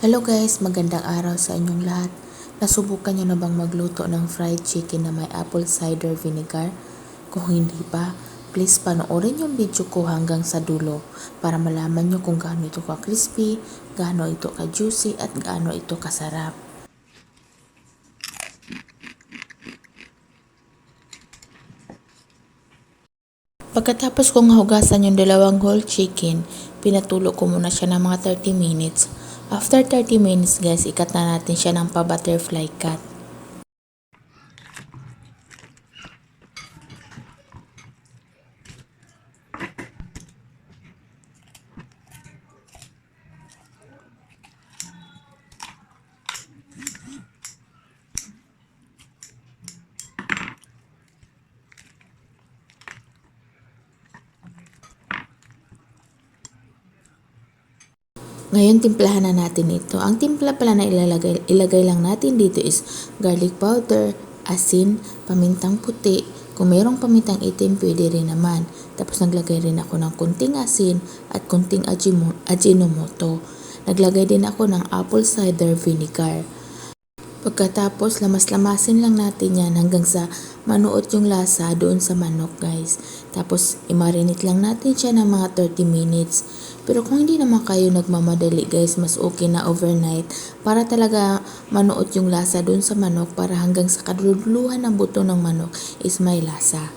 Hello guys, magandang araw sa inyong lahat. Nasubukan nyo na bang magluto ng fried chicken na may apple cider vinegar? Kung hindi pa, please panoorin yung video ko hanggang sa dulo para malaman nyo kung gaano ito ka-crispy, gaano ito ka-juicy at gaano ito kasarap. Pagkatapos kong hugasan yung dalawang whole chicken, pinatulo ko muna siya ng mga 30 minutes. After 30 minutes guys, ikat na natin siya ng pa-butterfly cut. Ngayon, timplahan na natin ito. Ang timpla pala na ilagay lang natin dito is garlic powder, asin, pamintang puti. Kung mayroong pamintang itim, pwede rin naman. Tapos naglagay rin ako ng kunting asin at kunting ajinomoto. Naglagay din ako ng apple cider vinegar. Pagkatapos, lamas-lamasin lang natin yan hanggang sa manuot yung lasa doon sa manok guys. Tapos, i-marinate lang natin siya ng mga 30 minutes. Pero kung hindi naman kayo nagmamadali guys, mas okay na overnight para talaga manuot yung lasa doon sa manok para hanggang sa kadululuhan ng buto ng manok is may lasa.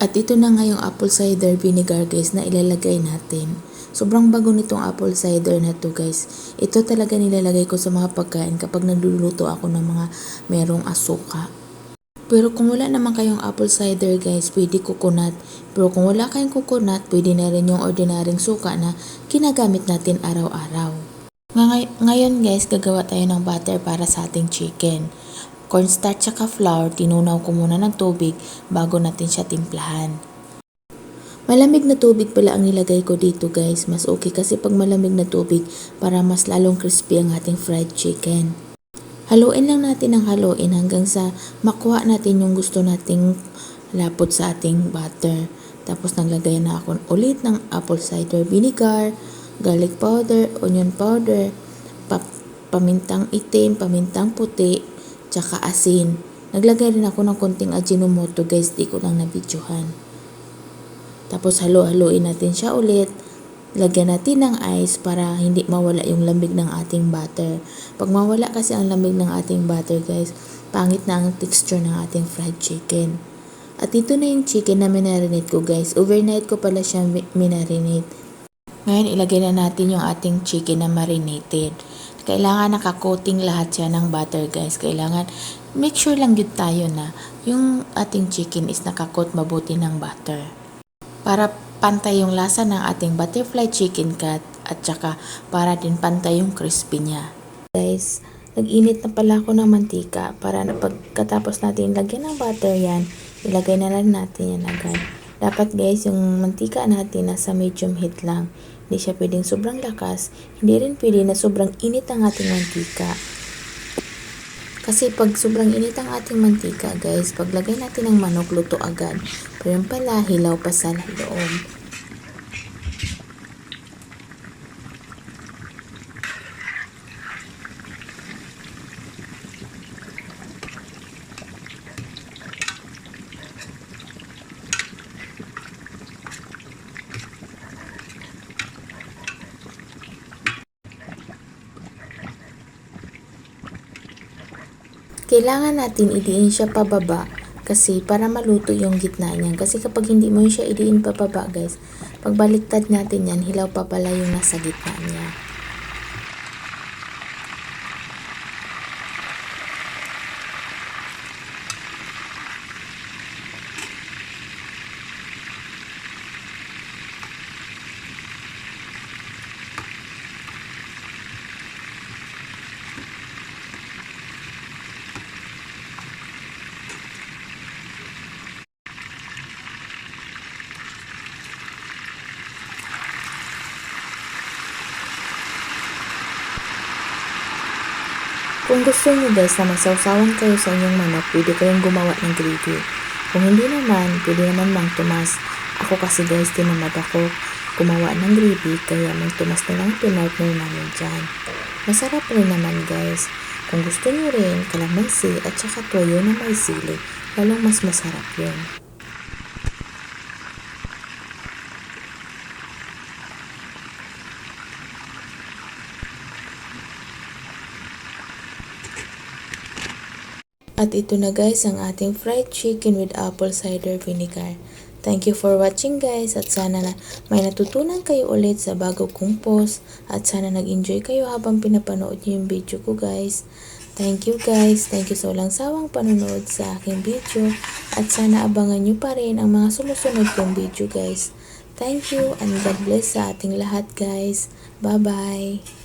At ito na nga yung apple cider vinegar guys na ilalagay natin. Sobrang bago nitong apple cider na to guys. Ito talaga nilalagay ko sa mga pagkain kapag nagluluto ako ng mga merong asuka. Pero kung wala naman kayong apple cider guys, pwede coconut. Pero kung wala kayong coconut, pwede na rin yung ordinaryong suka na ginagamit natin araw-araw. Ngayon guys, gagawa tayo ng butter para sa ating chicken. Cornstarch at flour, tinunaw ko muna ng tubig bago natin siya timplahan. Malamig na tubig pala ang nilagay ko dito guys. Mas okay kasi pag malamig na tubig para mas lalong crispy ang ating fried chicken. Haluin lang natin ng haluin hanggang sa makuha natin yung gusto nating lapot sa ating butter. Tapos naglagay na ako ulit ng apple cider vinegar, garlic powder, onion powder, pamintang itim, pamintang puti, tsaka asin. Naglagay rin ako ng konting ajinomoto guys, di ko lang nabidyohan. Tapos halo-haloin natin siya ulit. Lagyan natin ng ice para hindi mawala yung lamig ng ating butter. Pag mawala kasi ang lamig ng ating butter guys, pangit na ang texture ng ating fried chicken. At ito na yung chicken na minarinate ko guys. Overnight ko pala siya minarinate. Ngayon ilagay na natin yung ating chicken na marinated. Kailangan nakakoating lahat siya ng butter guys. Kailangan make sure lang yun tayo na yung ating chicken is nakakoat mabuti ng butter. Para pantay yung lasa ng ating butterfly chicken cut at saka para din pantay yung crispy niya. Guys, nag-init na pala ako ng mantika para na pagkatapos natin lagyan ng butter yan, ilagay na lang natin yan agad. Dapat guys, yung mantika natin nasa medium heat lang. Hindi siya pwedeng sobrang lakas, hindi rin pwede na sobrang init ang ating mantika. Kasi pag sobrang init ang ating mantika guys, paglagay natin ng manok, luto agad. Pero yung pala, hilaw pa sa loob. Kailangan natin idiin siya pababa kasi para maluto yung gitna niyan. Kasi kapag hindi mo siya idiin pababa guys, pagbaliktad natin yan, hilaw pa pala yung nasa gitna niya. Kung gusto niyo guys na masawsawan kayo sa inyong manok, pwede kayong gumawa ng gravy. Kung hindi naman, pwede naman magtumas. Ako kasi guys, tinamad ako gumawa ng gravy, kaya magtumas na lang pinartner namin dyan. Masarap rin naman guys. Kung gusto niyo rin, kalamansi at saka toyo na may sili, lalong mas masarap yun. At ito na guys ang ating fried chicken with apple cider vinegar. Thank you for watching guys, at sana na may natutunan kayo ulit sa bago kong post, at sana nag-enjoy kayo habang pinapanood niyo yung video ko guys. Thank you guys, thank you sa walang sawang panonood sa aking video, at sana abangan nyo pa rin ang mga sumusunod kong video guys. Thank you and God bless sa ating lahat guys. Bye bye!